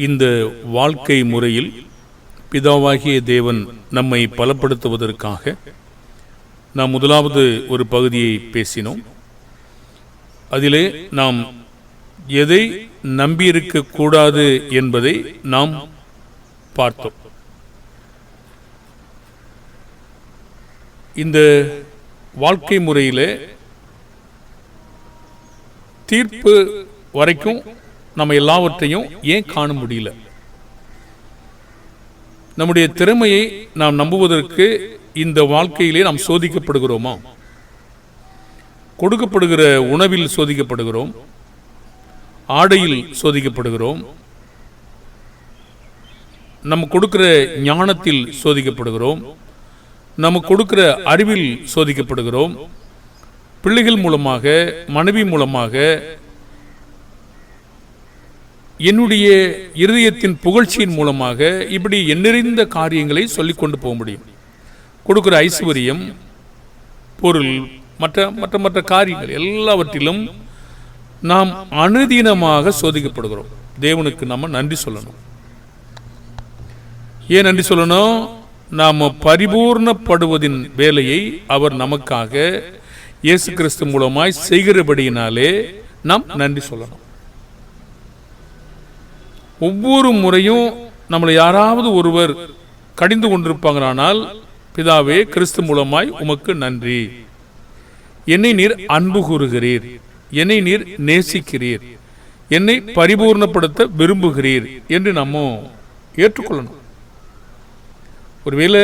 இந்த வாழ்க்கை முறையில் பிதாவாகிய தேவன் நம்மை பலப்படுத்துவதற்காக நாம் முதலாவது ஒரு பகுதியை பேசினோம். அதிலே நாம் எதை நம்பியிருக்க கூடாது என்பதை நாம் பார்த்தோம். இந்த வாழ்க்கை முறையில் தீர்ப்பு வரைக்கும் நம்ம எல்லாவற்றையும் ஏன் காண முடியல? நம்முடைய திறமையை நாம் நம்புவதற்கு இந்த வாழ்க்கையிலே நாம் சோதிக்கப்படுகிறோமா? கொடுக்கப்படுகிற உணவில் சோதிக்கப்படுகிறோம், ஆடையில் சோதிக்கப்படுகிறோம், நம்ம கொடுக்கிற ஞானத்தில் சோதிக்கப்படுகிறோம், நம்ம கொடுக்கிற அறிவில் சோதிக்கப்படுகிறோம், பிள்ளைகள் மூலமாக, மனைவி மூலமாக, என்னுடைய இருதயத்தின் புகழ்ச்சியின் மூலமாக, இப்படி எண்ணிறைந்த காரியங்களை சொல்லிக்கொண்டு போக முடியும். கொடுக்கிற ஐஸ்வர்யம், பொருள், மற்ற மற்ற மற்ற காரியங்கள் எல்லாவற்றிலும் நாம் அனுதீனமாக சோதிக்கப்படுகிறோம். தேவனுக்கு நம்ம நன்றி சொல்லணும். ஏன் நன்றி சொல்லணும்? நாம் பரிபூர்ணப்படுவதின் வேலையை அவர் நமக்காக இயேசு கிறிஸ்து மூலமாய் செய்கிறபடியினாலே நாம் நன்றி சொல்லணும். ஒவ்வொரு முறையும் நம்மளை யாராவது ஒருவர் கடிந்து கொண்டிருப்பாங்களானால், பிதாவே, கிறிஸ்து மூலமாய் உமக்கு நன்றி, என்னை நீர் அன்பு கூறுகிறீர், என்னை நீர் நேசிக்கிறீர், என்னை பரிபூர்ணப்படுத்த விரும்புகிறீர் என்று நம்ம ஏற்றுக்கொள்ளணும். ஒருவேளை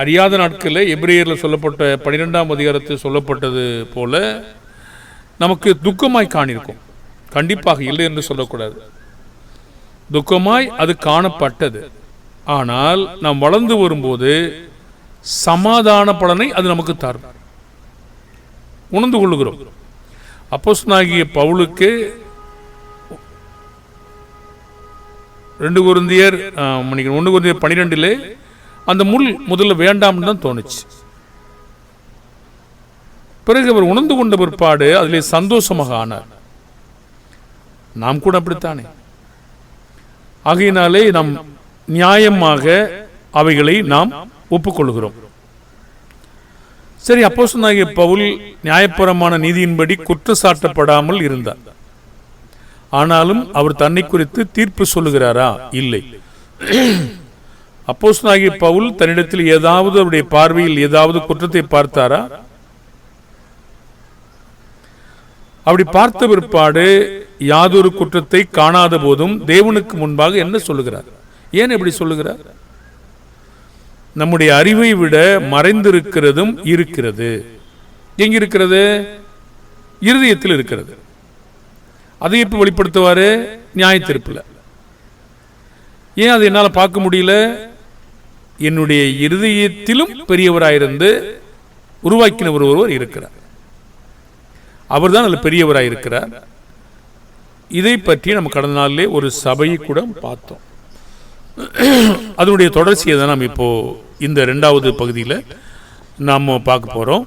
அறியாத நாட்களில் எபிரேயரில் சொல்லப்பட்ட 12ஆம் அதிகாரத்தில் சொல்லப்பட்டது போல நமக்கு துக்கமாய் காணிருக்கும். கண்டிப்பாக இல்லை என்று சொல்லக்கூடாது. துக்கமாய் அது காணப்பட்டது. ஆனால் நாம் வளர்ந்து வரும்போது சமாதான பலனை அது நமக்கு தரும், உணர்ந்து கொள்ளுகிறோம். அப்போஸ்தலனாகிய பவுலுக்கு 1 கொரிந்தியர் 12 அந்த முள் முதல்ல வேண்டாம்னு தான் தோணுச்சு. பிறகு அவர் உணர்ந்து கொண்ட பிற்பாடு அதிலே சந்தோஷமாக ஆனார். நாம் கூட அப்படித்தானே. ஆகையினாலே நாம் நியாயமாக அவைகளை நாம் ஒப்புக்கொள்கிறோம். சரி, அப்போஸ்தலனாகிய பவுல் நியாயபரமான நீதியின்படி குற்றச்சாட்டப்படாமல் இருந்தார். ஆனாலும் அவர் தன்னை குறித்து தீர்ப்பு சொல்லுகிறாரா? இல்லை. அப்போஸ்தலனாகிய பவுல் தன்னிடத்தில் ஏதாவது, அவருடைய பார்வையில் ஏதாவது குற்றத்தை பார்த்தாரா? அப்படி பார்த்த பிற்பாடு யாதொரு குற்றத்தை காணாத போதும் தேவனுக்கு முன்பாக என்ன சொல்லுகிறார்? ஏன் எப்படி சொல்லுகிறார்? நம்முடைய அறிவை விட மறைந்திருக்கிறதும் இருக்கிறது. எங்க இருக்கிறது? இருதயத்தில் இருக்கிறது. அதை எப்ப வெளிப்படுத்துவாரு? நியாயத்தீர்ப்பில். ஏன் அதை என்னால் பார்க்க முடியல? என்னுடைய இருதயத்திலும் பெரியவராயிருந்து உருவாக்கினவர் ஒருவர் இருக்கிறார். அவர் தான் அதில் பெரியவராயிருக்கிறார். இதை பற்றி நம்ம கடந்த நாளிலே ஒரு சபையை கூட பார்த்தோம். அதனுடைய தொடர்ச்சியை தான் நாம் இப்போ இந்த 2வது பகுதியில் நாம் பார்க்க போகிறோம்.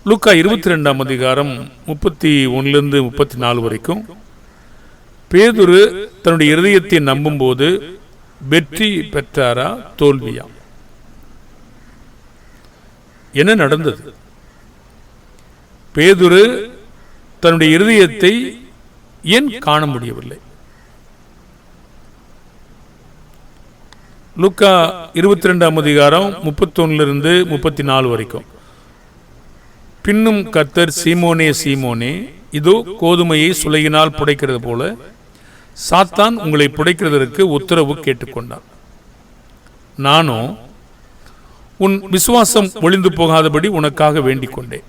லூக்கா 22ஆம் அதிகாரம் 31 34 வரைக்கும் பேதுரு தன்னுடைய இருதயத்தை நம்பும்போது வெற்றி பெற்றாரா, தோல்வியா? என்ன நடந்தது? பேதுரு தன்னுடைய இருதயத்தை ஏன் காண முடியவில்லை? லூக்கா 22ஆம் அதிகாரம் 31 34 வரைக்கும். பின்னும் கர்த்தர், சீமோனே சீமோனே, இதோ கோதுமையை சுளையினால் புடைக்கிறது போல சாத்தான் உங்களை புடைக்கிறதற்கு உத்தரவு கேட்டுக்கொண்டான். நானோ உன் விசுவாசம் ஒளிந்து போகாதபடி உனக்காக வேண்டிக் கொண்டேன்.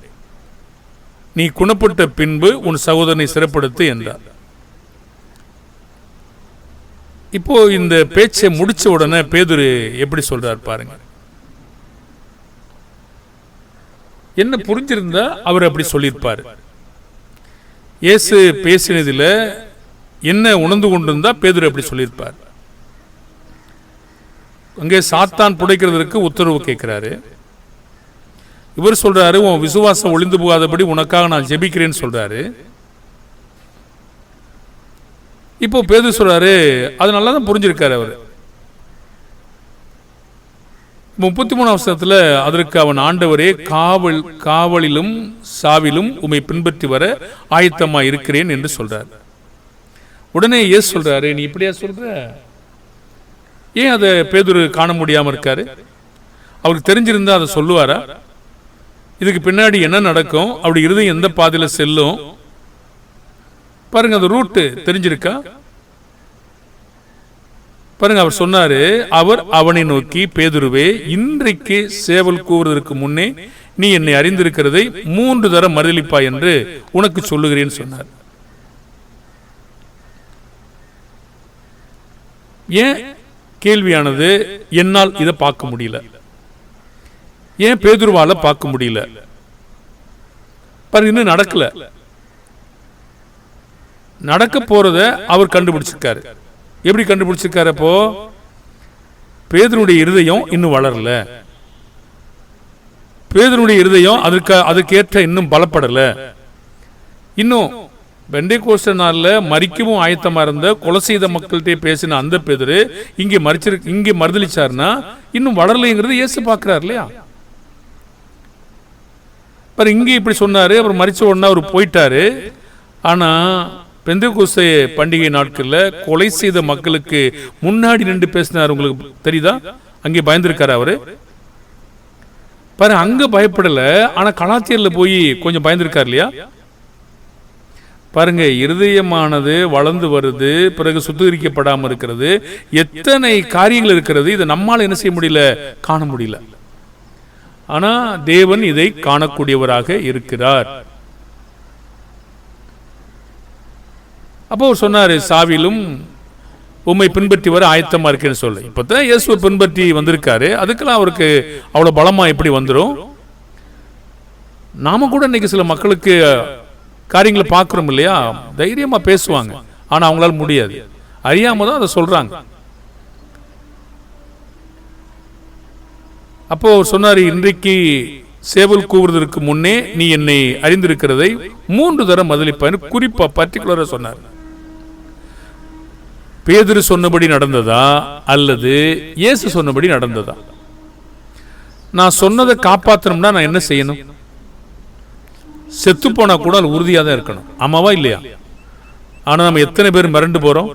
நீ குணப்பட்ட பின்பு உன் சகோதரனை சிறப்படுத்து என்றார். இப்போ இந்த பேச்சை முடிச்ச உடனே பேதுரு எப்படி சொல்றார் பாருங்க. என்ன புரிஞ்சிருந்தா அவர் அப்படி சொல்லியிருப்பார். இயேசு பேசினதில் என்ன உணர்ந்து கொண்டிருந்தா பேதுரு அப்படி சொல்லியிருப்பார். அங்கே சாத்தான் புடைக்கிறதுக்கு உத்தரவு கேட்கிறாரு. இவர் சொல்றாரு, உன் விசுவாசம் ஒளிந்து போகாதபடி உனக்காக நான் ஜெபிக்கிறேன்னு சொல்றாரு. இப்போ பேதுரு சொல்றாரு, அது நல்லா தான் புரிஞ்சிருக்காரு அவர். 33 வசனத்துல, அதற்கு அவன், ஆண்டவரே, காவலிலும் சாவிலும் உம்மை பின்பற்றி வர ஆயத்தமா இருக்கிறேன் என்று சொல்றார். உடனே இயேசு சொல்றாரு, நீ இப்படியா சொல்ற? ஏன் அதை பேதுரு காண முடியாம இருக்காரு? அவருக்கு தெரிஞ்சிருந்தா அதை சொல்லுவாரா? இதுக்கு பின்னாடி என்ன நடக்கும், அப்படி இருதயம் எந்த பாதையில செல்லும் பாருங்க, அந்த ரூட்டு தெரிஞ்சிருக்கா பாருங்க. அவர் சொன்னாரு, அவர் அவனை நோக்கி, பேதுருவே, இன்றைக்கு சேவல் கூவுவதற்கு முன்னே நீ என்னை அறிந்திருக்கிறதை 3 தரம் மறுதலிப்பாய் என்று உனக்கு சொல்லுகிறேன் சொன்னார். ஏன் கேள்வியானது, என்னால் இதை பார்க்க முடியல, ஏன் பேதுருவால பார்க்க முடியல? பாருங்க, இன்னும் நடக்கல. நடக்க போறத அவர் கண்டுபிடிச்சிருக்காரு. எப்படி கண்டுபிடிச்சிருக்காரு? அப்போ பேதுருடைய இருதயம் இன்னும் வளரல, பேதுருடைய இருதயம் அதுக்கேற்ற இன்னும் பலப்படல. இன்னும் பெந்தேகோஸ்து நாள்ல மரிக்கவும் ஆயத்தமா இருந்த, கொலை செய்த மக்கள்கிட்ட பேசின அந்த பேதுரு இங்கே மறுதலிச்சாருன்னா இன்னும் வளரலைங்கிறது இயேசு பார்க்கிறார் இல்லையா? இங்கே இப்படி சொன்னாரு, அப்புறம் மரிச்ச உடனே அவர் போயிட்டாரு. ஆனா பெந்தேகோஸ்து பண்டிகை நாட்கள்ல கொலை செய்த மக்களுக்கு முன்னாடி நின்று பேசினார். உங்களுக்கு தெரியுதா? அங்கே பயந்துருக்காரு அவரு. பாரு, அங்க பயப்படல, ஆனா கலாத்தியர்ல போய் கொஞ்சம் பயந்துருக்காரு இல்லையா? பாருங்க, இருதயமானது வளர்ந்து வருது, பிறகு சுத்திகரிக்கப்படாம இருக்கிறது, எத்தனை காரியங்கள் இருக்கிறது. இதை நம்மால் என்ன செய்ய முடியல, காண முடியல. ஆனா தேவன் இதை காணக்கூடியவராக இருக்கிறார். அப்போ சொன்னாரு, சாவிலும் உம்மை பின்பற்றி வர ஆயத்தமா இருக்கேன்னு சொல்ல. இப்பதான் இயேசுவை பின்பற்றி வந்திருக்காரு, அதுக்கெல்லாம் அவருக்கு அவ்வளவு பலமா எப்படி வந்துடும்? நாம கூட இன்னைக்கு சில மக்களுக்கு காரியங்களை பார்க்கிறோம் இல்லையா, தைரியமா பேசுவாங்க, ஆனா அவங்களால முடியாது, அறியாம தான் அதை சொல்றாங்க. அப்போ சொன்னாரு, இன்றைக்கு சேவல் கூவுவதற்கு முன்னே நீ என்னை அறிந்திருக்கிறதை 3 தரம் மறுதலிப்பாய். குறிப்பா பர்டிகுலரா சொன்னார். பேதுரு சொன்னபடி நடந்ததா அல்லது இயேசு சொன்னபடி நடந்ததா? நான் சொன்னதை காப்பாற்றணும்னா நான் என்ன செய்யணும்? செத்து போனா கூட அது உறுதியாக தான் இருக்கணும், ஆமாவா இல்லையா? ஆனா நம்ம எத்தனை பேர் மிரண்டு போறோம்,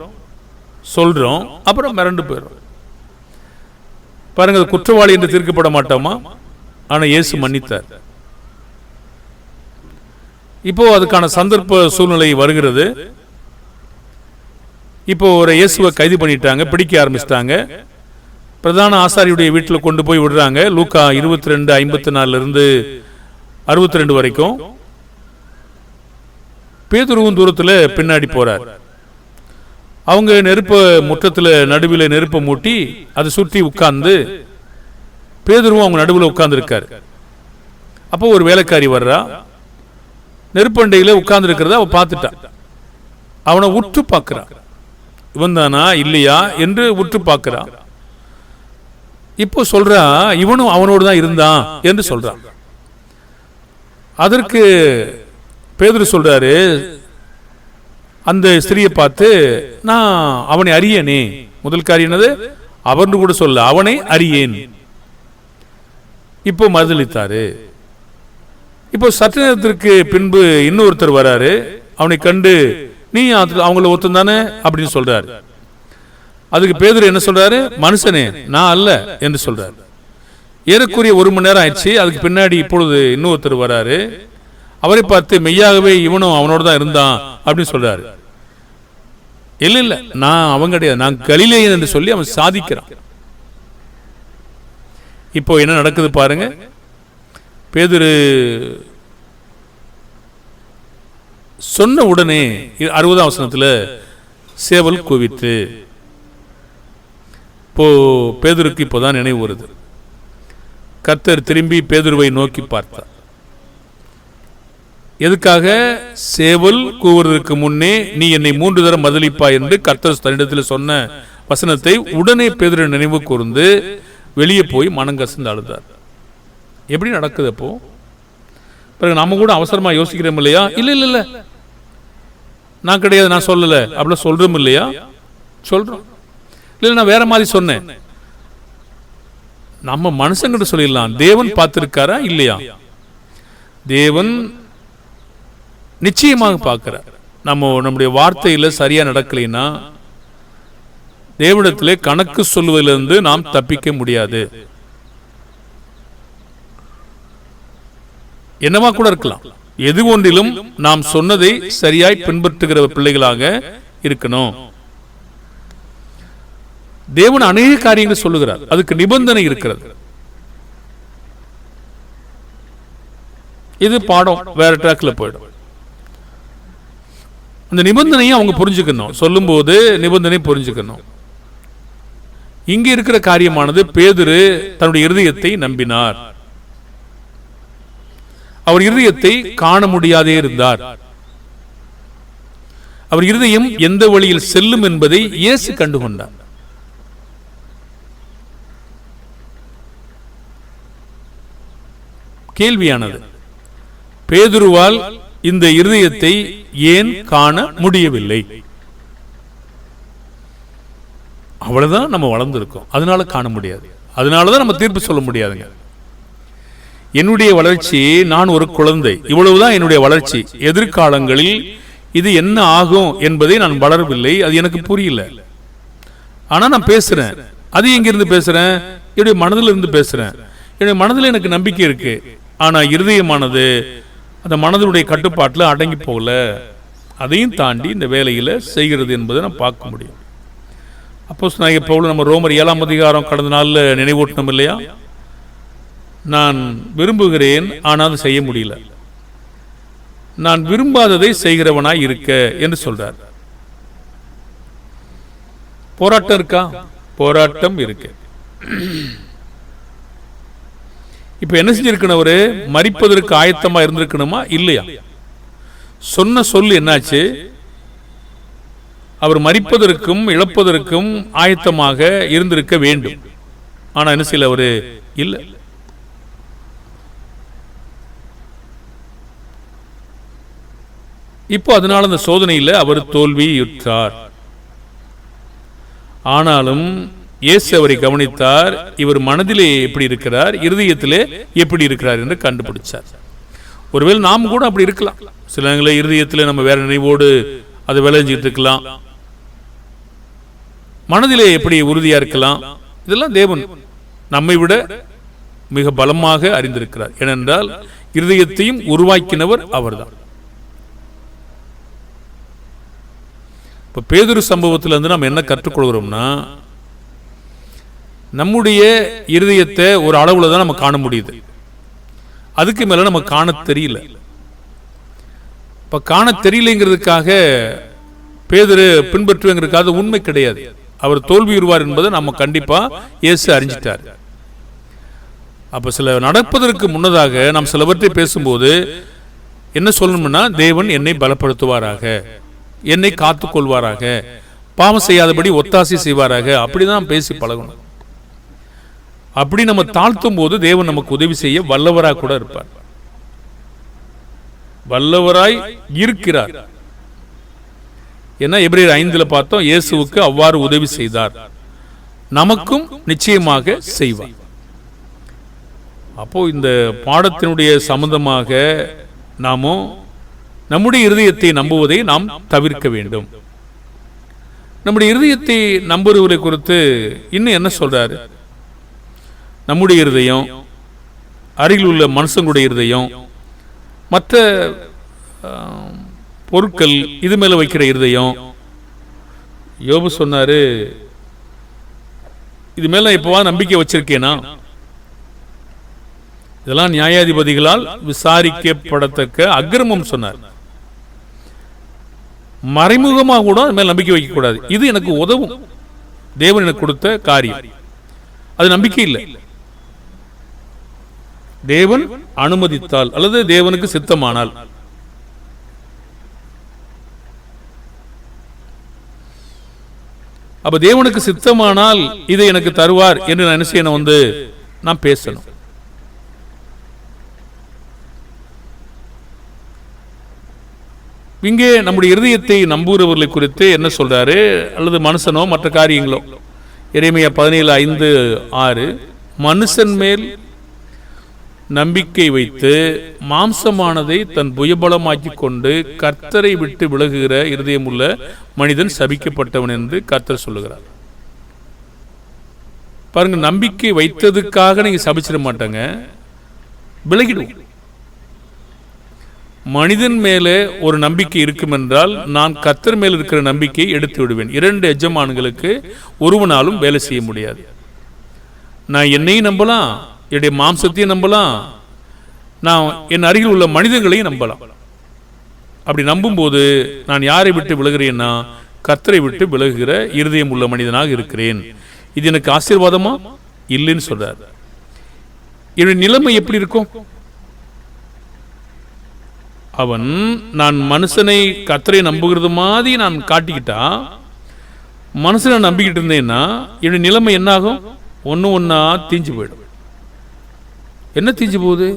சொல்றோம், அப்புறம் மிரண்டு போயிடும். பாருங்க, குற்றவாளி என்று தீர்க்கப்பட மாட்டோமா? ஆனா இயேசு மன்னித்தார். இப்போ அதுக்கான சந்தர்ப்ப சூழ்நிலை வருகிறது. இப்போ ஒரு இயேசுவை கைது பண்ணிட்டாங்க, பிடிக்க ஆரம்பிச்சிட்டாங்க. பிரதான ஆசாரியுடைய வீட்டில் கொண்டு போய் விடுறாங்க. லூக்கா 22:54 62 வரைக்கும். பேதுருவும் தூரத்தில் பின்னாடி போறார். அவங்க நெருப்ப முற்றத்தில் நடுவில் நெருப்பை மூட்டி அதை சுற்றி உட்கார்ந்து, பேதுருவும் அவங்க நடுவில் உட்கார்ந்து இருக்காரு. அப்போ ஒரு வேலைக்காரி வர்றா, நெருப்பண்டையில உட்கார்ந்து இருக்கிறத அவ பார்த்துட்டா. அவனை உற்று பார்க்கிறா, இவன் தானா இல்லையா என்று உற்று பார்க்கிறா. இப்போ சொல்றா, இவனும் அவனோடு தான் இருந்தான் என்று சொல்றான். அதற்கு பேதுரு சொல்றாரு, அந்த ஸ்திரியை பார்த்து, நான் அவனை அறியேனே. முதல் காரியம் என்னது? அவன் கூட சொல்ல, அவனை அறியேன். இப்போ மறுதலித்தாரு. இப்போ சற்று நேரத்திற்கு பின்பு இன்னொருத்தர் வராரு. அவனை கண்டு, நீ அவங்கள ஒருத்தன் தானே அப்படின்னு சொல்றாரு. அதுக்கு பேதுரு என்ன சொல்றாரு? மனுஷனே, நான் அல்ல என்று சொல்றாரு. ஏறக்குறைய 1 மணி நேரம் ஆயிடுச்சு. அதுக்கு பின்னாடி இப்பொழுது இன்னொருத்தர் வராரு. அவரை பார்த்து, மெய்யாகவே இவனும் அவனோடு தான் இருந்தான் அப்படின்னு சொல்றாரு. இல்ல இல்ல, நான் அவன் கிடையாது, நான் கலிலேயன் என்று சொல்லி அவன் சாதிக்கிறான். இப்போ என்ன நடக்குது பாருங்க. பேதுரு சொன்ன உடனே 60ஆம் வசனத்துல சேவல் கூவித்து. இப்போ பேதுருக்கு இப்போதான் நினைவு வருது. கர்த்தர் திரும்பி பேதுருவை நோக்கி பார்த்தார். எதுக்காக? சேவல் கூவுவதற்கு முன்னே நீ என்னை 3 தரம் மறுதலிப்பாய் என்று கர்த்தர் தன்னிடத்தில் சொன்ன வசனத்தை உடனே பேதுரு நினைவு கூர்ந்து வெளியே போய் மனங்கசந்து அழுதார். எப்படி நடக்குது? அப்போ பிறகு நம்ம கூட அவசரமா யோசிக்கிறோம் இல்லையா? இல்ல இல்ல இல்ல, நான் கிடையாது, நான் சொல்லல அப்படிலாம் சொல்றோம் இல்லையா? சொல்றோம். இல்லை நான் வேற மாதிரி சொன்னேன். நம்ம மனுஷங்கிட்ட சொல்லிடலாம். தேவன் பார்த்திருக்காரா இல்லையா? தேவன் நிச்சயமாக பார்க்கிறார். நம்முடைய வார்த்தையில சரியா நடக்கலைன்னா தேவனிடத்திலே கணக்கு சொல்வதிலிருந்து நாம் தப்பிக்க முடியாது. என்னவா கூட இருக்கலாம். எது ஒன்றிலும் நாம் சொன்னதை சரியாய் பின்பற்றுகிற பிள்ளைகளாக இருக்கணும். தேவன் அநேக காரியங்கள் சொல்லுகிறார், அதுக்கு நிபந்தனை இருக்கிறது. இது பாடம் வேற ட்ராக்ல போயிடும். அந்த நிபந்தனையை அவங்க புரிஞ்சுக்கணும். சொல்லும் போது நிபந்தனை புரிஞ்சுக்கணும். இங்க இருக்கிற காரியமானது, பேதுரு தன்னுடைய இருதயத்தை நம்பினார். அவர் இருதயத்தை காண முடியாதே இருந்தார். அவர் இருதயம் எந்த வழியில் செல்லும் என்பதை இயேசு கண்டுகொண்டார். கேள்வியானது, பேதுருவால் இந்த இருதயத்தை ஏன் காண முடியவில்லை? அவ்வளவுதான் நம்ம வளர்ந்துருக்கோம், அதனால காண முடியாது. அதனாலதான் நம்ம தீர்ப்பு சொல்ல முடியாதுங்க. என்னுடைய வளர்ச்சி, நான் ஒரு குழந்தை, இவ்வளவுதான் என்னுடைய வளர்ச்சி. எதிர்காலங்களில் இது என்ன ஆகும் என்பதை நான் வளரவில்லை, அது எனக்கு புரியல. ஆனா நான் பேசுறேன். அது எங்கிருந்து பேசுறேன்? என்னுடைய மனதில் இருந்து பேசுறேன். என்னுடைய மனதில் எனக்கு நம்பிக்கை இருக்கு. ஆனா இருதயமானது அந்த மனதினுடைய கட்டுப்பாட்டில் அடங்கி போகல. அதையும் தாண்டி இந்த வேலையில செய்கிறது என்பதை நான் பார்க்க முடியும். அப்போஸ்தலனாகிய பவுல் நம்ம ரோமர் 7ஆம் அதிகாரம் கடந்த நாள்ல நினைவூட்டணும் இல்லையா? நான் விரும்புகிறேன், ஆனால் அதை செய்ய முடியல. நான் விரும்பாததை செய்கிறவனாய் இருக்க என்று சொல்றார். போராட்டம் இருக்கா? போராட்டம் இருக்கு. இப்ப என்ன செஞ்சிருக்கணும்? மரிப்பதற்கு ஆயத்தமா இருந்திருக்கணுமா இல்லையா? சொன்ன சொல் என்னாச்சு? அவர் மரிப்பதற்கும் இழப்பதற்கும் ஆயத்தமாக இருந்திருக்க வேண்டும். ஆனா என்ன செய்யல? அவரு இல்ல. இப்போ அதனால அந்த சோதனையில் அவர் தோல்வியுற்றார். ஆனாலும் இயேசு அவரை கவனித்தார். இவர் மனதிலே எப்படி இருக்கிறார், இருதயத்திலே எப்படி இருக்கிறார் என்று கண்டுபிடிச்சார். ஒருவேளை நாம் கூட அப்படி இருக்கலாம். சில நேரங்களில் இருதயத்திலே நம்ம வேற நினைவோடு அதை விளைஞ்சிட்டு இருக்கலாம். மனதிலே எப்படி உறுதியா இருக்கலாம். இதெல்லாம் தேவன் நம்மை விட மிக பலமாக அறிந்திருக்கிறார். ஏனென்றால் இருதயத்தையும் உருவாக்கினவர் அவர்தான். இப்ப பேதுரு சம்பவத்தில் இருந்து நாம் என்ன கற்றுக்கொள்கிறோம்னா, நம்முடைய இருதயத்தை ஒரு அளவுல தான் நம்ம காண முடியுது. அதுக்கு மேல நம்ம காண தெரியல. இப்ப காண தெரியலைங்கிறதுக்காக பேதுரு பின்பற்றுவதற்காக உண்மை கிடையாது. அவர் தோல்வியுறுவார் என்பதை நம்ம கண்டிப்பா இயேசு அறிஞ்சிட்டார். அப்ப சில நடப்பதற்கு முன்னதாக நாம் சிலவற்றை பேசும்போது என்ன சொல்லணும்னா, தேவன் என்னை பலப்படுத்துவாராக, என்னை காத்துக் கொள்வாராக, பாவம் செய்யாதபடி ஒத்தாசை செய்வாராக, அப்படிதான் பேசி பழகணும். அப்படி நம்ம தாழ்த்தும் போது தேவன் நமக்கு உதவி செய்ய வல்லவராக கூட இருப்பார். வல்லவராய் இருக்கிறார். ஏன்னா எபிரேயர் 5 பார்த்தோம், இயேசுவுக்கு அவ்வாறு உதவி செய்தார், நமக்கும் நிச்சயமாக செய்வார். அப்போ இந்த பாடத்தினுடைய சம்பந்தமாக நாமோ நம்முடைய இருதயத்தை நம்புவதை நாம் தவிர்க்க வேண்டும். நம்முடைய இருதயத்தை நம்புவதை குறித்து இன்னும் என்ன சொல்றாரு? நம்முடைய இருதயம், அருகில் உள்ள மனுஷங்களுடைய இருதயம், மற்ற பொருட்கள் இது மேல வைக்கிற இருதயம். யோபு சொன்னாரு, இது மேல இப்பவா நம்பிக்கை வச்சிருக்கேனா? இதெல்லாம் நியாயாதிபதிகளால் விசாரிக்கப்படத்தக்க அக்கிரமம் சொன்னார். மறைமுகமாக கூட அது மேல நம்பிக்கை வைக்க கூடாது. இது எனக்கு உதவும், தேவன் எனக்கு கொடுத்த காரியம், அது நம்பிக்கை இல்லை. தேவன் அனுமதித்தால் அல்லது தேவனுக்கு சித்தமானால். அப்ப தேவனுக்கு சித்தமானால் இதை எனக்கு தருவார் என்று நான் என்ன செய்யணும்? நான் பேசணும். இங்கே நம்முடைய இருதயத்தை நம்புகிறவர்களை குறித்து என்ன சொல்றாரு, அல்லது மனுஷனோ மற்ற காரியங்களோ, எரேமியா 17:5-6, மனுஷன் மேல் நம்பிக்கை வைத்து மாம்சமானதை தன் புயபலமாக்கி கொண்டு கர்த்தரை விட்டு விலகுகிற இருதயம் உள்ள மனிதன் சபிக்கப்பட்டவன் என்று கர்த்தர் சொல்லுகிறார். பாருங்க, நம்பிக்கை வைத்ததுக்காக நீங்க சபிச்சிட மாட்டாங்க, விலகிடுவோம். மனிதன் மேலே ஒரு நம்பிக்கை இருக்கும் என்றால் நான் கர்த்தர் மேல் இருக்கிற நம்பிக்கையை எடுத்து விடுவேன். 2 எஜமான்களுக்கு ஒருவனாலும் வேலை செய்ய முடியாது. நான் என்னையும் நம்பலாம், என்னுடைய மாம்சத்தையும் நம்பலாம், நான் என் அருகில் உள்ள மனிதர்களையும் நம்பலாம். அப்படி நம்பும்போது நான் யாரை விட்டு விலகிறேன்னா கர்த்தரை விட்டு விலகுகிற இருதயம் உள்ள மனிதனாக இருக்கிறேன். இது எனக்கு ஆசீர்வாதமா இல்லைன்னு சொல்றார். என்னுடைய நிலைமை எப்படி இருக்கும்? அவன் நான் மனுஷனை கர்த்தரை நம்புகிறது மாதிரி நான் காட்டிக்கிட்டா, மனுஷனை நம்பிக்கிட்டு இருந்தேன்னா என்னுடைய நிலைமை என்ன ஆகும்? ஒன்னா தீஞ்சு போயிடும். என்ன தீஞ்சு போகுது?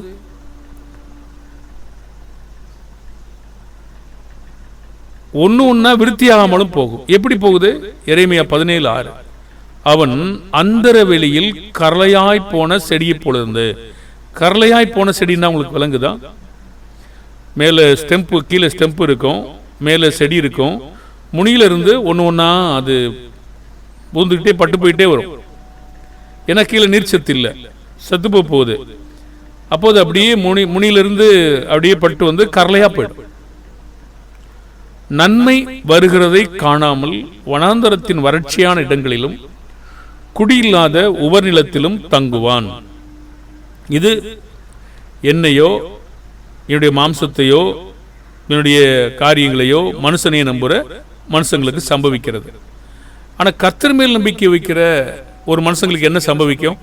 ஒன்னா விருத்தியாகாமலும் போகும். எப்படி போகுது? எரேமியா 17:6, அவன் அந்தர வெளியில் கரளையாய் போன செடியை போல இருந்து. கரளையாய் போன செடின்னா உங்களுக்கு விளங்குதா? மேலே ஸ்டெம்பு, கீழே ஸ்டெம்பு இருக்கும், மேலே செடி இருக்கும், முனியிலிருந்து ஒன்றா அது பூந்துக்கிட்டே பட்டு போயிட்டே வரும். ஏன்னா கீழே நீர்ச்சத்து இல்லை, சத்து போகுது. அப்போது அப்படியே முனியிலிருந்து அப்படியே பட்டு வந்து கரளையாக போயிடும். நன்மை வருகிறதை காணாமல் வனாந்தரத்தின் வறட்சியான இடங்களிலும் குடியில்லாத உவர்நிலத்திலும் தங்குவான். இது என்னையோ என்னுடைய மாம்சத்தையோ என்னுடைய காரியங்களையோ மனுஷனையே நம்புகிற மனுஷங்களுக்கு சம்பவிக்கிறது. ஆனால் கர்த்தர் மேல் நம்பிக்கை வைக்கிற ஒரு மனுஷங்களுக்கு என்ன சம்பவிக்கும்?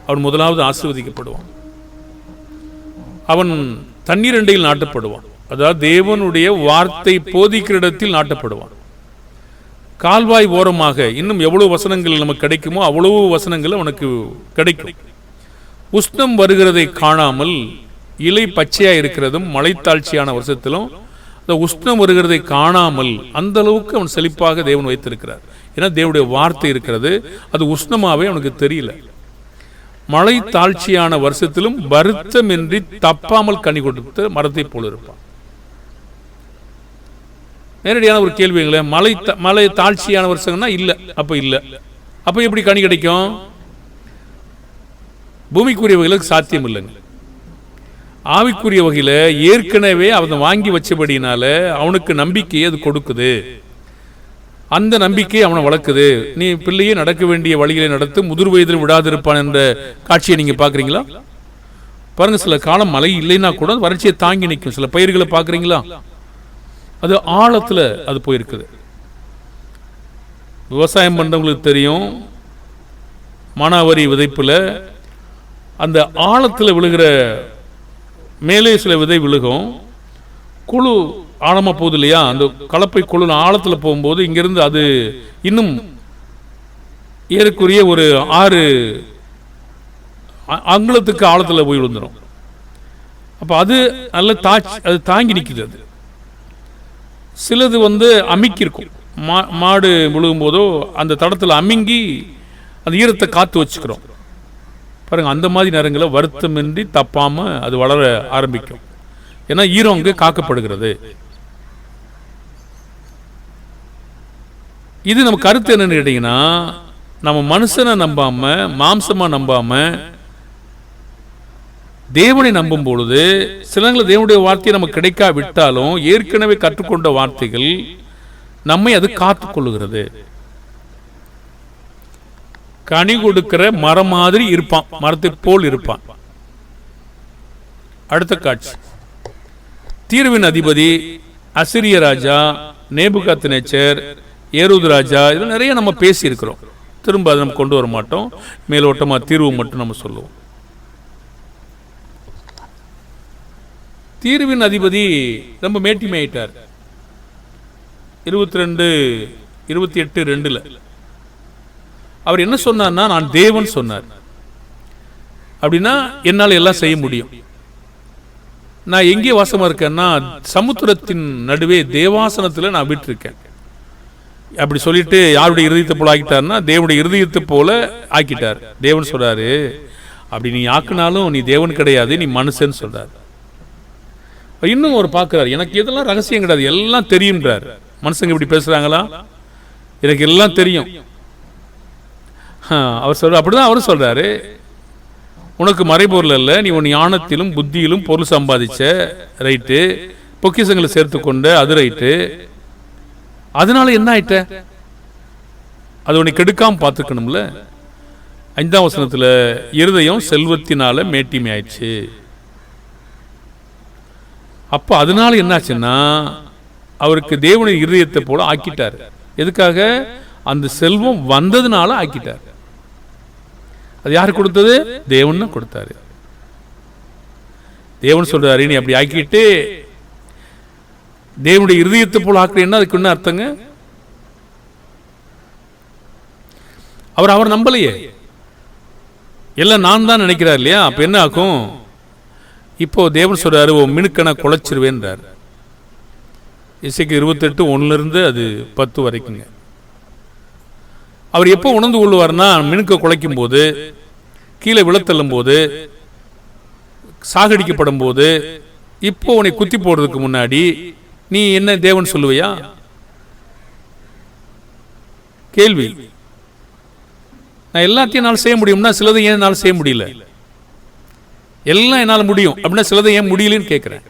அவன் முதலாவது ஆசீர்வதிக்கப்படுவான். அவன் தண்ணீர் அண்டையில் நாட்டப்படுவான். அதாவது தேவனுடைய வார்த்தை போதிக்கிற இடத்தில் நாட்டப்படுவான். கால்வாய் ஓரமாக இன்னும் எவ்வளவு வசனங்கள் நமக்கு கிடைக்குமோ அவ்வளவு வசனங்கள் அவனுக்கு கிடைக்கும். உஷ்ணம் வருகிறதை காணாமல் இலை பச்சையா இருக்கிறதும் மலைத்தாழ்ச்சியான வருஷத்திலும் அந்த உஷ்ணம் வருகிறதை காணாமல் அந்த அளவுக்கு அவன் செழிப்பாக தேவன் வைத்திருக்கிறார். ஏன்னா தேவனுடைய வார்த்தை இருக்கிறது, அது உஷ்ணமாவே அவனுக்கு தெரியல. மலை தாழ்ச்சியான வருஷத்திலும் வருத்தமின்றி தப்பாமல் கனி கொடுத்த மரத்தை போல இருப்பான். நேரடியான ஒரு கேள்விங்களே, மலை தாழ்ச்சியான வருஷம்னா இல்ல, அப்ப எப்படி கனி கிடைக்கும்? பூமிக்குரிய வகையில் சாத்தியம் இல்லைங்க. ஆவிக்குரிய வகையில ஏற்கனவே அவன் வாங்கி வச்சபடினால அவனுக்கு நம்பிக்கையை அது கொடுக்குது. அந்த நம்பிக்கை அவனை வளர்க்குது. நீ பிள்ளையே நடக்க வேண்டிய வழிகளை நடத்து, முதிர் வயதில் விடாதிருப்பான் என்ற காட்சியை நீங்க பாக்குறீங்களா? பாருங்க, சில காலம் மழை இல்லைன்னா கூட வறட்சியை தாங்கி நிற்கும். சில பயிர்களை பாக்குறீங்களா? அது ஆழத்துல அது போயிருக்குது. விவசாயம் பண்றவங்களுக்கு தெரியும், மானாவாரி விதைப்புல அந்த ஆழத்துல விழுகிற மேலே சில விதை விழுகும், குழு ஆழமா போகுது இல்லையா? அந்த கலப்பை குழு ஆழத்துல போகும்போது இங்கிருந்து அது இன்னும் ஏறக்குரிய ஒரு 6 அங்குலத்துக்கு ஆழத்துல போய் விழுந்துடும். அப்ப அது நல்ல அது தாங்கி நிற்குது. அது சிலது வந்து அமிக்கி இருக்கும். மாடு விழுகும் போதோ அந்த தடத்துல அமிங்கி அந்த ஈரத்தை காத்து வச்சுக்கிறோம். பாருங்க, அந்த மாதிரி நேரங்களில் வருத்தமின்றி தப்பாம அது வளர ஆரம்பிக்கும். ஏன்னா ஈரம் அங்கே காக்கப்படுகிறது. இது நம்ம கருத்து என்னன்னு கேட்டீங்கன்னா, நம்ம மனுஷனை நம்பாம மாம்சமா நம்பாம தேவனை நம்பும் பொழுது சிலங்களை தேவனுடைய வார்த்தையை நமக்கு கிடைக்காவிட்டாலும் ஏற்கனவே கற்றுக்கொண்ட வார்த்தைகள் நம்மை அது காத்து கொள்ளுகிறது. கனி கொடுக்கிற மரம் மாதிரி இருப்பான், மரத்தை போல் இருப்பான். அடுத்த காட்சி, தீர்வின் அதிபதி அசிரிய ராஜா நேபுகாத்நேச்சர், ஏரோது ராஜா, இதெல்லாம் நிறைய நம்ம பேசி இருக்கிறோம். திரும்ப அதை நம்ம கொண்டு வர மாட்டோம். மேலோட்டமா தீர்வு மட்டும் நம்ம சொல்லுவோம். தீர்வின் அதிபதி ரொம்ப மேட்டிமையிட்டார். 22:28-2 அவர் என்ன சொன்னார்னா, நான் தேவன் சொன்னார். அப்படின்னா என்னால் எல்லாம் செய்ய முடியும். நான் எங்கே வாசமா இருக்கேன்னா சமுத்திரத்தின் நடுவே தேவாசனத்தில் நான் விட்டுருக்கேன். அப்படி சொல்லிட்டு யாருடைய இருதயத்தை போல ஆக்கிட்டாருன்னா தேவனுடைய இருதயத்தை போல ஆக்கிட்டார். தேவன் சொல்றாரு, அப்படி நீ ஆக்குனாலும் நீ தேவன் கிடையாது, நீ மனுஷன் சொல்றாரு. இன்னும் ஒரு பார்க்கிறார், எனக்கு இதெல்லாம் ரகசியம் கிடையாது, எல்லாம் தெரியும்ன்றார். மனுஷங்க இப்படி பேசுறாங்களா? எனக்கு எல்லாம் தெரியும். அவர் சொல்ற அப்படிதான் அவரும் சொல்றாரு, உனக்கு மறைபொருள் அல்ல, நீ உன் ஞானத்திலும் புத்தியிலும் பொருள் சம்பாதிச்ச, ரைட்டு, பொக்கிஷங்களை சேர்த்து கொண்ட, அது ரைட்டு. அதனால என்ன ஆயிட்ட? அது உன்னை கெடுக்காம பார்த்துக்கணும்ல. 5ஆம் வசனத்துல இருதயம் செல்வத்தினால மேட்டிமை ஆயிடுச்சு. அப்ப அதனால என்னாச்சுன்னா அவருக்கு தேவனுடைய இருதயத்தை போல ஆக்கிட்டார். எதுக்காக? அந்த செல்வம் வந்ததுனால ஆக்கிட்டார். அது யாரு கொடுத்தது? தேவன் கொடுத்தாரு. தேவன் சொல்றாரு, நீ அப்படி ஆக்கிட்டு தேவனுடைய இருதயத்தை போல ஆக்குறீங்கன்னா அதுக்கு என்ன அர்த்தங்க? அவர் நம்பலையே, எல்லாம் நான் தான் நினைக்கிறார் இல்லையா? அப்ப என்ன ஆகும்? இப்போ தேவன் சொல்றாரு, ஓ மினுக்கனை குலைச்சிருவேன்றார். எசேக்கியேல் 28:1 அது 10 வரைக்குங்க. அவர் எப்போ உணர்ந்து கொள்வார்னா, மினுக்க குலைக்கும் போது, கீழே விழத்தள்ளும் போது, சாகடிக்கப்படும் போது, இப்போ உன்னை குத்தி போடுறதுக்கு முன்னாடி நீ என்ன தேவன் சொல்லுவையா? கேள்வி. நான் எல்லாத்தையும் என்னால் செய்ய முடியும்னா சிலதை ஏன் என்னால் செய்ய முடியல? எல்லாம் என்னால் முடியும் அப்படின்னா சிலதை ஏன் முடியலன்னு கேட்கிறேன்.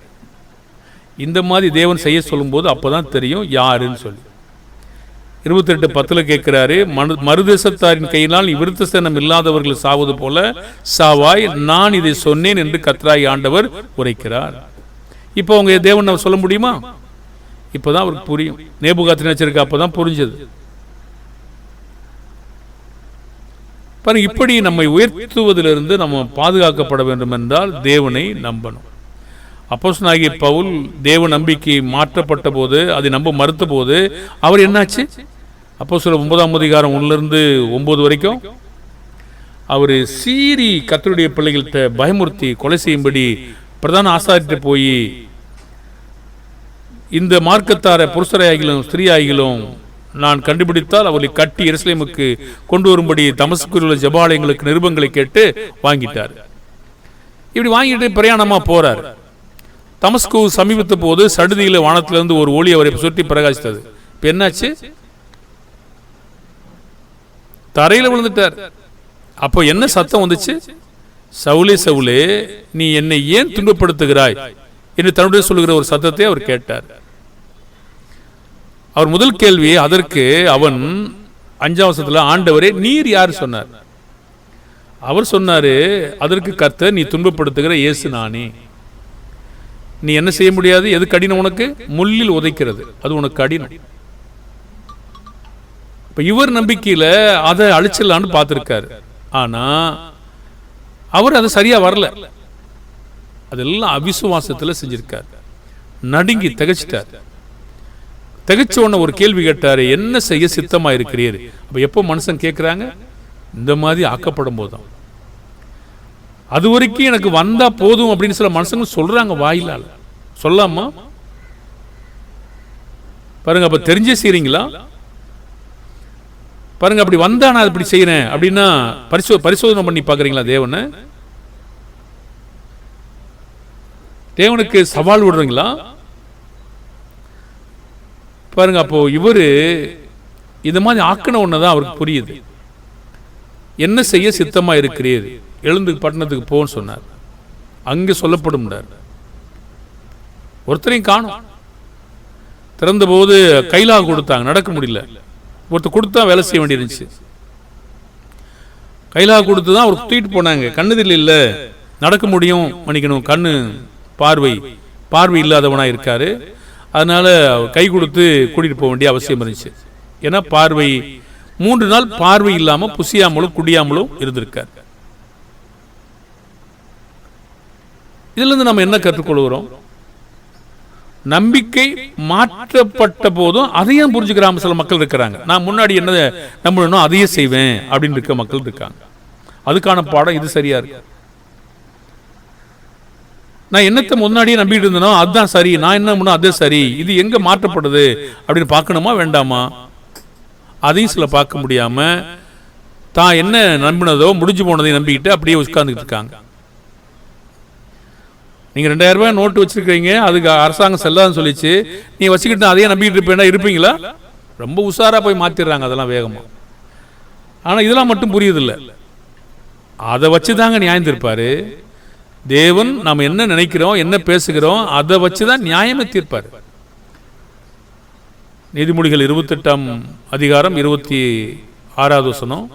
இந்த மாதிரி தேவன் செய்ய சொல்லும் போது அப்பதான் தெரியும் யாருன்னு சொல்லி. 28:10 கேட்கிறாரு, மறுதேசத்தாரின் கையினால் விருத்தசனம் இல்லாதவர்கள் சாவது போல சாவாய், நான் இதை சொன்னேன் என்று கர்த்தராகிய ஆண்டவர் உரைக்கிறார். இப்போ அவங்க தேவன் சொல்ல முடியுமா? இப்பதான் அவருக்கு புரியும். நேபுகாத்நேச்சருக்கு அப்பதான் புரிஞ்சது. பாருங்க, இப்படி நம்மை உயர்த்துவதிலிருந்து நம்ம பாதுகாக்கப்பட வேண்டும் என்றால் தேவனை நம்பணும். அப்போஸ்தலனாகிய பவுல் தேவ நம்பிக்கை மாற்றப்பட்ட போது, அதை நம்ப மறுத்த போது அவர் என்னாச்சு? அப்போஸ்தலர் 9ஆம் அதிகாரம் 1-9 வரைக்கும் அவர் சீறி கர்த்தருடைய பிள்ளைகள்கிட்ட பயமுறுத்தி கொலை செய்யும்படி பிரதான ஆசாரிட்ட போய், இந்த மார்க்கத்தார புருஷராகிலும் ஸ்திரீயாகிலும் நான் கண்டுபிடித்தால் அவர்களை கட்டி எருசலேமுக்கு கொண்டு வரும்படி தமஸ்குவில் உள்ள ஜெபாலயங்களுக்கு நிருபங்களை கேட்டு வாங்கிட்டார். இப்படி வாங்கிட்டு பிரயாணமா போறார். தமஸ்கு சமீபத்த போது சடுதியில வானத்திலிருந்து ஒரு ஒளி அவரை சுற்றி பிரகாசித்தது. இப்ப என்னாச்சு? தரையில விழுந்துட்டார். அப்போ என்ன சத்தம் வந்துச்சு? சவுலே சவுலே, நீ என்னை ஏன் துன்பப்படுத்துகிறாய் என்று தன்னுடைய சொல்லுகிற ஒரு சத்தத்தை அவர் கேட்டார். அவர் முதல் கேள்வி அதற்கு அவன் 5ஆம் வசனத்துல, ஆண்டவரே நீர் யார் சொன்னார். அவர் சொன்னாரு, அதற்கு கர்த்தர், நீ துன்பப்படுத்துகிற இயேசு நானே. நீ என்ன செய்ய முடியாது? எது கடினம் உனக்கு? முள்ளில் உதைக்கிறது, அது உனக்கு கடினம். இப்ப இவர் நம்பிக்கையில அதை அழிச்சிடலான்னு பார்த்திருக்காரு. ஆனா அவர் அது சரியா வரல. அதெல்லாம் அவிசுவாசத்துல செஞ்சிருக்காரு. நடுங்கி திகைச்சிட்டார். திகைச்ச உடனே ஒரு கேள்வி கேட்டாரு, என்ன செய்ய சித்தமா இருக்கிறீர்? அப்ப எப்போ மனுஷன் கேட்கிறாங்க? இந்த மாதிரி ஆக்கப்படும் போதும். அது வரைக்கும் எனக்கு வந்தா போதும் அப்படின்னு சில மனுஷங்க சொல்றாங்க வாயிலால. சொல்லாமா? பாருங்க, அப்ப தெரிஞ்சே செய்றீங்களா? பாருங்க, அப்படி வந்தா நான் இப்படி செய்யறேன் அப்படின்னா பரிசோதனை பண்ணி பாக்குறீங்களா? தேவனுக்கு சவால் விடுறீங்களா? பாருங்க, அப்போ இவரு இந்த மாதிரி ஆக்கின ஒண்ணுதான் அவருக்கு புரியுது. என்ன செய்ய சித்தமா இருக்கிறீர்? எழுந்து பட்டணத்துக்கு போன்னு சொன்னார். அங்கே சொல்லப்படும். ஒருத்தரையும் காணும். திறந்த போது கைலாக கொடுத்தாங்க, நடக்க முடியல. ஒருத்தர் கொடுத்தா வேலை செய்ய வேண்டியிருந்துச்சு. கைலாக கொடுத்து தான் அவருக்கு தூக்கிட்டு போனாங்க. கண்ணுதில் இல்லை, நடக்க முடியும், மன்னிக்கணும், கண்ணு பார்வை இல்லாதவனா இருக்காரு. அதனால கை கொடுத்து கூட்டிட்டு போக வேண்டிய அவசியம் இருந்துச்சு. ஏன்னா 3 நாள் பார்வை இல்லாம புசியாமலும் குடியாமலும் இருந்திருக்கார். இதுல இருந்து நம்ம என்ன கற்றுக்கொள்கிறோம்? நம்பிக்கை மாற்றப்பட்ட போதும் அதையும் புரிஞ்சுக்கிறாம சில மக்கள் இருக்கிறாங்க. நான் முன்னாடி என்ன நம்பணும் அதையே செய்வேன் அப்படின்னு இருக்க மக்கள் இருக்காங்க. அதுக்கான பாடம் இது சரியா இருக்கு. நான் என்னத்தை முன்னாடியே நம்பிட்டு இருந்தேனோ அதுதான் சரி, நான் என்ன பண்ணணும் அதே சரி, இது எங்க மாற்றப்படுது அப்படின்னு பார்க்கணுமா வேண்டாமா? அதையும் சில பார்க்க முடியாம தான் என்ன நம்பினதோ முடிஞ்சு போனதை நம்பிக்கிட்டு அப்படியே உட்கார்ந்துட்டு இருக்காங்க. நீங்க 2000 ரூபாய் நோட்டு வச்சிருக்கீங்க, அதுக்கு அரசாங்கம் செல்லாதுன்னு சொல்லிச்சு, நீ வச்சுக்கிட்டு அதையே நம்பிக்கிட்டு இருப்பீங்களா? ரொம்ப உஷாரா போய் மாத்திடுறாங்க அதெல்லாம் வேகமா. ஆனா இதெல்லாம் மட்டும் புரியுதில்லை. அதை வச்சுதாங்க நியாயம் தீர்ப்பாரு தேவன். நாம் என்ன நினைக்கிறோம், என்ன பேசுகிறோம், அதை வச்சுதான் நியாயமே தீர்ப்பாரு. நீதிமொழிகள் 28ஆம் அதிகாரம் 26வது வசனம்,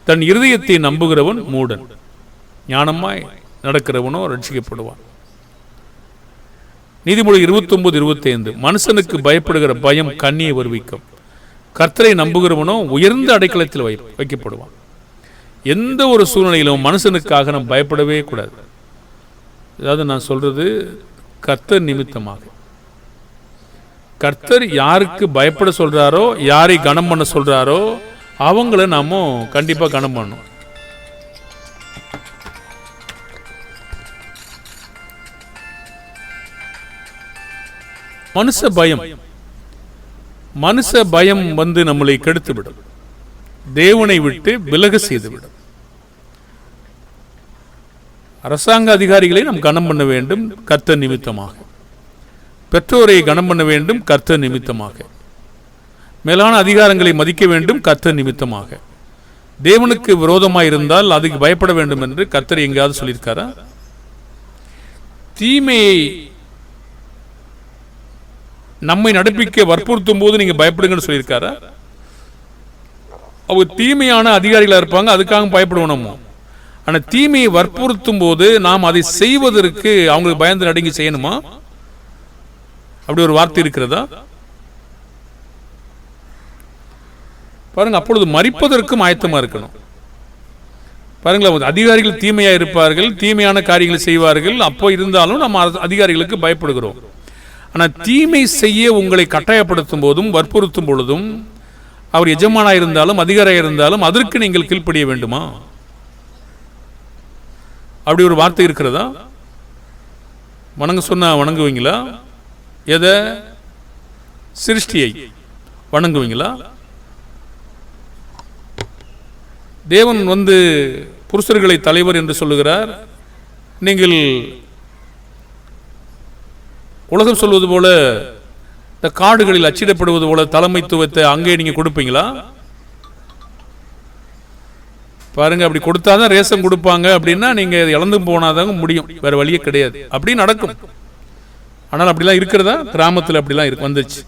தன் இருதயத்தை நம்புகிறவன் மூடன், ஞானமாய் நடக்கிறவனோ ரட்சிக்கப்படுவான். நீதிமொழி 29:25, மனுஷனுக்கு பயப்படுகிற பயம் கண்ணியை வருவிக்கும், கர்த்தரை நம்புகிறவனோ உயர்ந்த அடைக்கலத்தில் வைக்கப்படுவான். எந்த ஒரு சூழ்நிலையிலும் மனுஷனுக்காக நாம் பயப்படவே கூடாது. அதாவது நான் சொல்றது கர்த்தர் நிமித்தமாக. கர்த்தர் யாருக்கு பயப்பட சொல்றாரோ, யாரை கனம் பண்ண சொல்றாரோ அவங்கள நாம கண்டிப்பா கனம் பண்ணணும். மனுஷ பயம் வந்து நம்மளை கெடுத்து விடும், தேவனை விட்டு விலக செய்துவிடும். அரசாங்க அதிகாரிகளை நாம் கனம் பண்ண வேண்டும் கர்த்தர் நிமித்தமாக, பெற்றோரை கனம் பண்ண வேண்டும் கர்த்தர் நிமித்தமாக, மேலான அதிகாரங்களை மதிக்க வேண்டும் கர்த்தர் நிமித்தமாக. தேவனுக்கு விரோதமாக இருந்தால் அதுக்கு பயப்பட வேண்டும் என்று கர்த்தர் எங்கேயாவது சொல்லியிருக்காரா? தீமையை நம்மை நடப்பிக்க வற்புறுத்தும் போது நீங்க பயப்படுங்கன்னு சொல்லியிருக்காரா? அவங்க தீமையான அதிகாரிகளா இருப்பாங்க, அதுக்காக பயப்படுவோம். ஆனா தீமையை வற்புறுத்தும் போது நாம் அதை செய்வதற்கு அவங்களுக்கு பயந்து நடுங்கி செய்யணுமா? அப்படி ஒரு வார்த்தை இருக்கிறதா? பாருங்க, அப்பொழுது மரிப்பதற்கும் ஆயத்தமா இருக்கணும். பாருங்களேன், அதிகாரிகள் தீமையா இருப்பார்கள், தீமையான காரியங்களை செய்வார்கள். அப்போ இருந்தாலும் நம்ம அதிகாரிகளுக்கு பயப்படுகிறோம். ஆனால் தீமை செய்ய உங்களை கட்டாயப்படுத்தும் போதும் வற்புறுத்தும் பொழுதும், அவர் எஜமானா இருந்தாலும் அதிகாரியாக இருந்தாலும் அதற்கு நீங்கள் கீழ்ப்படிய வேண்டுமா? அப்படி ஒரு வார்த்தை இருக்கிறதா? வணங்க சொன்னா வணங்குவீங்களா? எதை? சிருஷ்டியை வணங்குவீங்களா? தேவன் வந்து புருஷர்களை தலைவர் என்று சொல்லுகிறார். நீங்கள் உலகம் சொல்வது போல இந்த காடுகளில் அச்சிடப்படுவது போல தலைமைத்துவத்தை அங்கே நீங்க கொடுப்பீங்களா? பாருங்க, அப்படி கொடுத்தாதான் ரேஷன் கொடுப்பாங்க அப்படின்னா நீங்க இழந்து போனாதாங்க முடியும், வேற வழியே கிடையாது. அப்படி நடக்கும். ஆனால் அப்படிலாம் இருக்கிறதா? கிராமத்தில் அப்படிலாம் வந்துச்சு.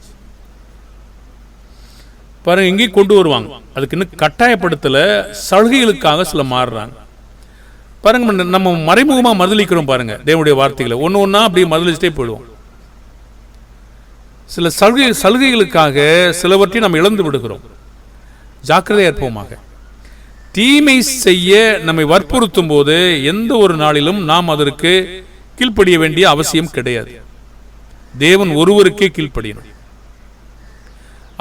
பாருங்க, எங்கேயும் கொண்டு வருவாங்க, அதுக்கு இன்னும் கட்டாயப்படுத்தல, சலுகைகளுக்காக சில மாறுறாங்க. பாருங்க, நம்ம மறைமுகமா மறுதளிக்கிறோம். பாருங்க, தேவனுடைய வார்த்தைகளை ஒன்னு ஒன்னா அப்படியே மறுதளிச்சுட்டே போயிடுவோம். சில சலுகைகளுக்காக சிலவற்றை நாம் இழந்து விடுகிறோம். ஜாக்கிரதையா இருப்போமாக. தீமை செய்ய நம்மை வற்புறுத்தும் போது எந்த ஒரு நாளிலும் நாம் அதற்கு கீழ்ப்படிய வேண்டிய அவசியம் கிடையாது. தேவன் ஒருவருக்கே கீழ்ப்படியணும்.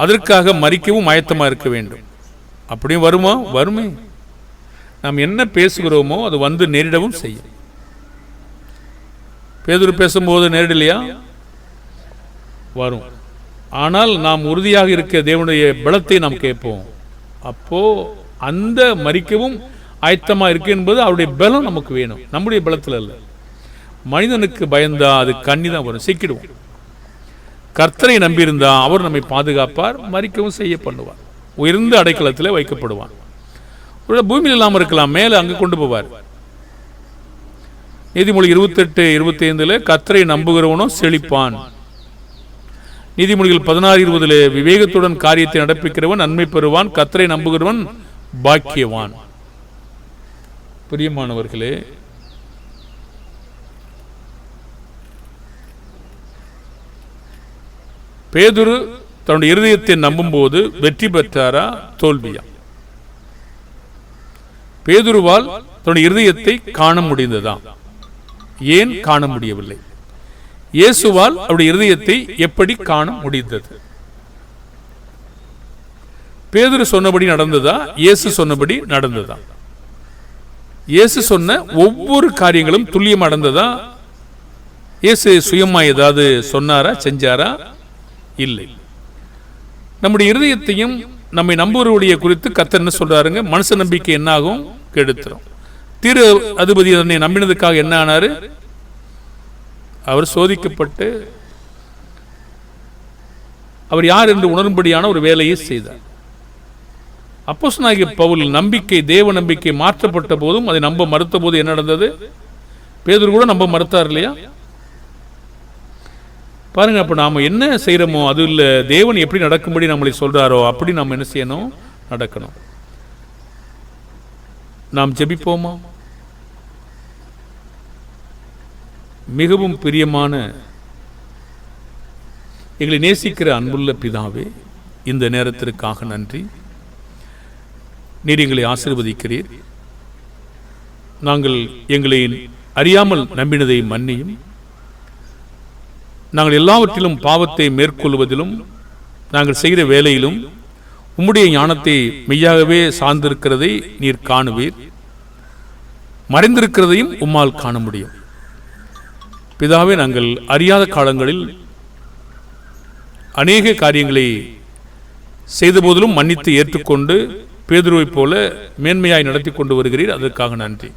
அதற்காக மரிக்கவும் ஆயத்தமா இருக்க வேண்டும். அப்படியும் வருமா? வருமே. நாம் என்ன பேசுகிறோமோ அது வந்து நேரிடவும் செய்யும். பேதுரு பேசும்போது நேரிடலையா? வரும். ஆனால் நாம் உறுதியாக இருக்க தேவனுடைய பலத்தை நாம் கேட்போம். அப்போ அந்த மரிக்கவும் ஆயத்தமா இருக்கு என்பது அவருடைய பலம் நமக்கு வேணும், நம்முடைய பலத்தில் அல்ல. மனிதனுக்கு பயந்தா அது கண்ணி தான் வரும், சிக்கிடுவோம். கர்த்தரை நம்பியிருந்தா அவர் நம்மை பாதுகாப்பார், மரிக்கவும் செய்ய பண்ணுவார், உயர்ந்த அடைக்கலத்தில் வைக்கப்படுவான். பூமியில் இல்லாமல் இருக்கலாம், மேலே அங்கு கொண்டு போவார். நீதிமொழி 28:25 கர்த்தரை நம்புகிறவனோ செழிப்பான். நீதிமொழிகள் 16:20 விவேகத்துடன் காரியத்தை நடப்பிக்கிறவன் நன்மை பெறுவான், கர்த்தரை நம்புகிறவன் பாக்கியவான். பிரியமானவர்களே, பேதுரு தன்னுடைய இருதயத்தை நம்பும் போது வெற்றி பெற்றாரா தோல்வியா? பேதுருவால் தன்னுடைய இருதயத்தை காண முடிந்ததா? ஏன் காண முடியவில்லை? இயேசுவால் அவருடைய இருதயத்தை எப்படி காண முடிந்தது? பேதுரு சொன்னபடி நடந்ததா? இயேசு சொன்னபடி நடந்ததா? இயேசு சொன்ன ஒவ்வொரு காரியங்களும் துல்லியம் நடந்ததா? இயேசு சுயமா ஏதாவது சொன்னாரா, செஞ்சாரா? இல்லை. நம்முடைய இருதயத்தையும் நம்மை நம்புவருடைய குறித்து கர்த்தர் என்ன சொல்றாருங்க? மனுஷ நம்பிக்கை என்ன ஆகும்? கெடுத்துரும். தீரு அதிபதி தன்னை நம்பினதுக்காக என்ன ஆனாரு? அவர் சோதிக்கப்பட்டு அவர் யார் என்று உணரும்படியான ஒரு வேலையை செய்தார். அப்போஸ்தலனாகிய பவுல் நம்பிக்கை, தேவ நம்பிக்கை மாற்றப்பட்ட போதும் அதை நம்ப மறுத்த போது என்ன நடந்தது? பேதுரு கூட நம்ப மறுத்தார் இல்லையா? பாருங்க, அப்ப நாம என்ன செய்யறோமோ அது இல்ல, தேவன் எப்படி நடக்கும்படி நம்மளை சொல்றாரோ அப்படி நாம் என்ன செய்யணும்? நடக்கணும். நாம் ஜெபிப்போமா? மிகவும் பிரியமான எங்களை நேசிக்கிற அன்புள்ள பிதாவே, இந்த நேரத்திற்காக நன்றி. நீர் எங்களை ஆசீர்வதிக்கிறீர். நாங்கள் எங்களை அறியாமல் நம்பினதை மன்னியும். நாங்கள் எல்லாவற்றிலும் பாவத்தை மேற்கொள்வதிலும் நாங்கள் செய்கிற வேலையிலும் உம்முடைய ஞானத்தை மெய்யாகவே சார்ந்திருக்கிறதை நீர் காணுவீர். மறைந்திருக்கிறதையும் உம்மால் காண முடியும். பிதாவே, நாங்கள் அறியாத காலங்களில் அநேக காரியங்களை செய்த போதிலும் மன்னித்து ஏற்றுக்கொண்டு பேதுருவைப் போல மேன்மையாய் நடத்தி கொண்டு வருகிறீர். அதற்காக நன்றி.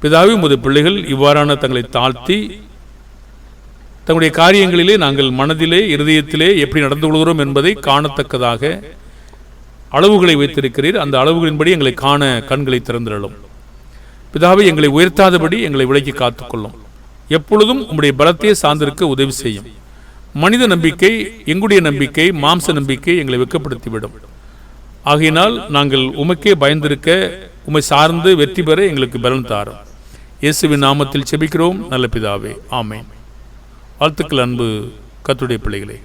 பிதாவே, உமது பிள்ளைகள் இவ்வாறான தங்களை தாழ்த்தி தங்களுடைய காரியங்களிலே நாங்கள் மனதிலே, இருதயத்திலே எப்படி நடந்து கொள்கிறோம் என்பதை காணத்தக்கதாக அளவுகளை வைத்திருக்கிறீர். அந்த அளவுகளின்படி எங்களை காண கண்களை திறந்திரலும். பிதாவே, எங்களை உயர்த்தாதபடி எங்களை விலக்கி காத்துக்கொள்ளும். எப்பொழுதும் உம்முடைய பலத்தையே சார்ந்திருக்க உதவி செய்யும். மனித நம்பிக்கை, எங்களுடைய நம்பிக்கை, மாம்ச நம்பிக்கை எங்களை வெட்கப்படுத்திவிடும். ஆகையினால் நாங்கள் உமக்கே பயந்திருக்க, உம்மை சார்ந்து வெற்றி பெற எங்களுக்கு பலன் தாரும். இயேசுவின் நாமத்தில் செபிக்கிறோம் நல்ல பிதாவே, ஆமென். வாழ்த்துக்கள் அன்பு கர்த்தருடைய பிள்ளைகளே.